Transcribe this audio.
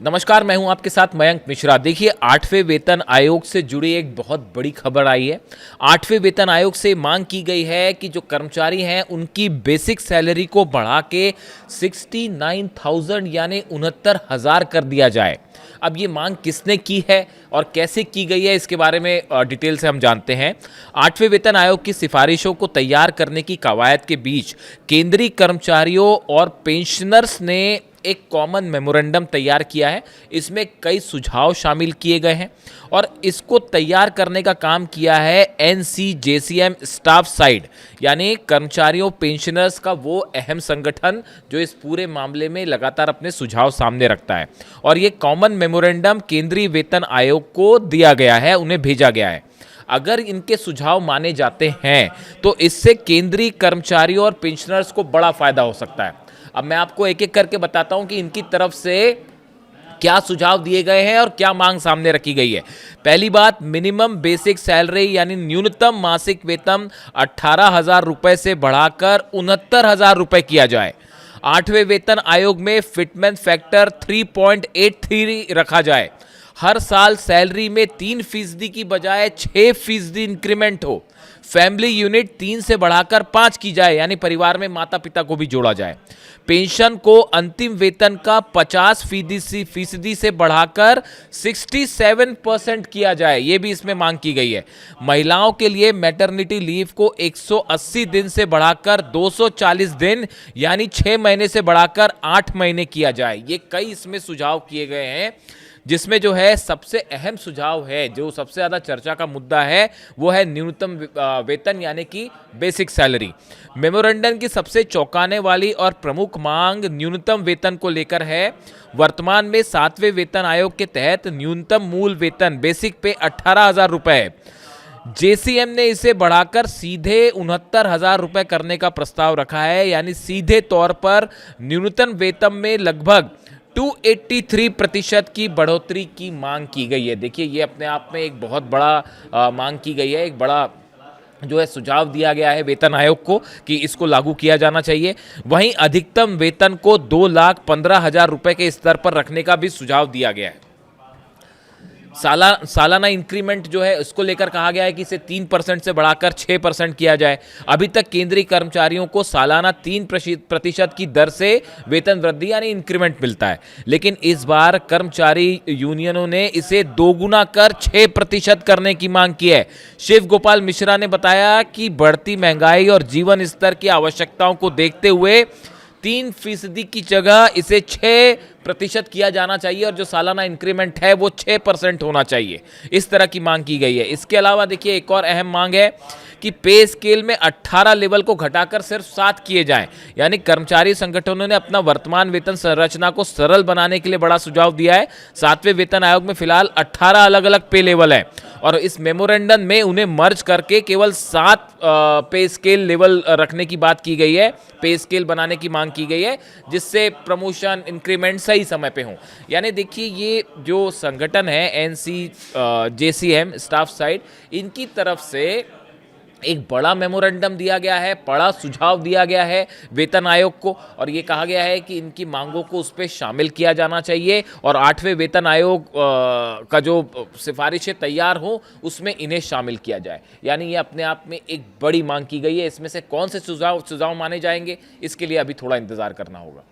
नमस्कार, मैं हूं आपके साथ मयंक मिश्रा। देखिए, 8वें वेतन आयोग से जुड़ी एक बहुत बड़ी खबर आई है। 8वें वेतन आयोग से मांग की गई है कि जो कर्मचारी हैं उनकी बेसिक सैलरी को बढ़ा के 69,000 यानी 69,000 कर दिया जाए। अब ये मांग किसने की है और कैसे की गई है, इसके बारे में डिटेल से हम जानते हैं। 8वें वेतन आयोग की सिफारिशों को तैयार करने की कवायद के बीच केंद्रीय कर्मचारियों और पेंशनर्स ने एक कॉमन मेमोरेंडम तैयार किया है। इसमें कई सुझाव शामिल किए गए हैं और इसको तैयार करने का काम किया है NCJCM स्टाफ साइड, यानी कर्मचारियों पेंशनर्स का वो अहम संगठन जो इस पूरे मामले में लगातार अपने सुझाव सामने रखता है। और ये कॉमन मेमोरेंडम केंद्रीय वेतन आयोग को दिया गया है, उन्हें भेजा गया है। अगर इनके सुझाव माने जाते हैं तो इससे केंद्रीय कर्मचारियों और पेंशनर्स को बड़ा फायदा हो सकता है। अब मैं आपको एक एक करके बताता हूं कि इनकी तरफ से क्या सुझाव दिए गए हैं और क्या मांग सामने रखी गई है। पहली बात, मिनिमम बेसिक सैलरी यानी न्यूनतम मासिक वेतन 18,000 रुपए से बढ़ाकर 69,000 रुपए किया जाए। 8वें वेतन आयोग में फिटमेंट फैक्टर 3.83 रखा जाए। हर साल सैलरी में 3% की बजाय 6% इंक्रीमेंट हो। फैमिली यूनिट 3 से बढ़ाकर 5 की जाए, यानी परिवार में माता पिता को भी जोड़ा जाए। पेंशन को अंतिम वेतन का 50% से बढ़ाकर 67% किया जाए, यह भी इसमें मांग की गई है। महिलाओं के लिए मैटरनिटी लीव को 180 दिन से बढ़ाकर 240 दिन यानी 6 महीने से बढ़ाकर 8 महीने किया जाए। ये कई इसमें सुझाव किए गए हैं, जिसमें जो है सबसे अहम सुझाव है, जो सबसे ज़्यादा चर्चा का मुद्दा है, वो है न्यूनतम वेतन यानी कि बेसिक सैलरी। मेमोरेंडम की सबसे चौंकाने वाली और प्रमुख मांग न्यूनतम वेतन को लेकर है। वर्तमान में 7वें वेतन आयोग के तहत न्यूनतम मूल वेतन बेसिक पे 18,000 रुपये है। JCM ने इसे बढ़ाकर सीधे 69,000 रुपये करने का प्रस्ताव रखा है, यानी सीधे तौर पर न्यूनतम वेतन में लगभग 283% की बढ़ोतरी की मांग की गई है। देखिए, ये अपने आप में एक बहुत बड़ा मांग की गई है, एक बड़ा जो है सुझाव दिया गया है वेतन आयोग को कि इसको लागू किया जाना चाहिए। वहीं अधिकतम वेतन को 2,15,000 रुपए के स्तर पर रखने का भी सुझाव दिया गया है। सालाना इंक्रीमेंट जो है उसको लेकर कहा गया है कि इसे 3% से बढ़ाकर 6% किया जाए। अभी तक केंद्रीय कर्मचारियों को सालाना 3% की दर से वेतन वृद्धि यानी इंक्रीमेंट मिलता है, लेकिन इस बार कर्मचारी यूनियनों ने इसे दोगुना कर 6% करने की मांग की है। शिव गोपाल मिश्रा ने बताया कि बढ़ती महंगाई और जीवन स्तर की आवश्यकताओं को देखते हुए 3% की जगह इसे 6% किया जाना चाहिए और जो सालाना इंक्रीमेंट है वो 6% होना चाहिए। इस तरह की मांग की गई है। इसके अलावा देखिए, एक और अहम मांग है कि पे स्केल में 18 लेवल को घटाकर सिर्फ 7 किए जाएं, यानी कर्मचारी संगठनों ने अपना वर्तमान वेतन संरचना को सरल बनाने के लिए बड़ा सुझाव दिया है। 7वें वेतन आयोग में फिलहाल 18 अलग अलग पे लेवल है और इस मेमोरेंडम में उन्हें मर्ज करके केवल 7 पे स्केल लेवल रखने की बात की गई है, पे स्केल बनाने की मांग की गई है, जिससे प्रमोशन इंक्रीमेंट सही समय पे हों। यानी देखिए, ये जो संगठन है NCJCM स्टाफ साइड, इनकी तरफ से एक बड़ा मेमोरेंडम दिया गया है, बड़ा सुझाव दिया गया है वेतन आयोग को और ये कहा गया है कि इनकी मांगों को उस पर शामिल किया जाना चाहिए और 8वें वेतन आयोग का जो सिफारिशें तैयार हो उसमें इन्हें शामिल किया जाए। यानी ये अपने आप में एक बड़ी मांग की गई है। इसमें से कौन से सुझाव माने जाएंगे, इसके लिए अभी थोड़ा इंतजार करना होगा।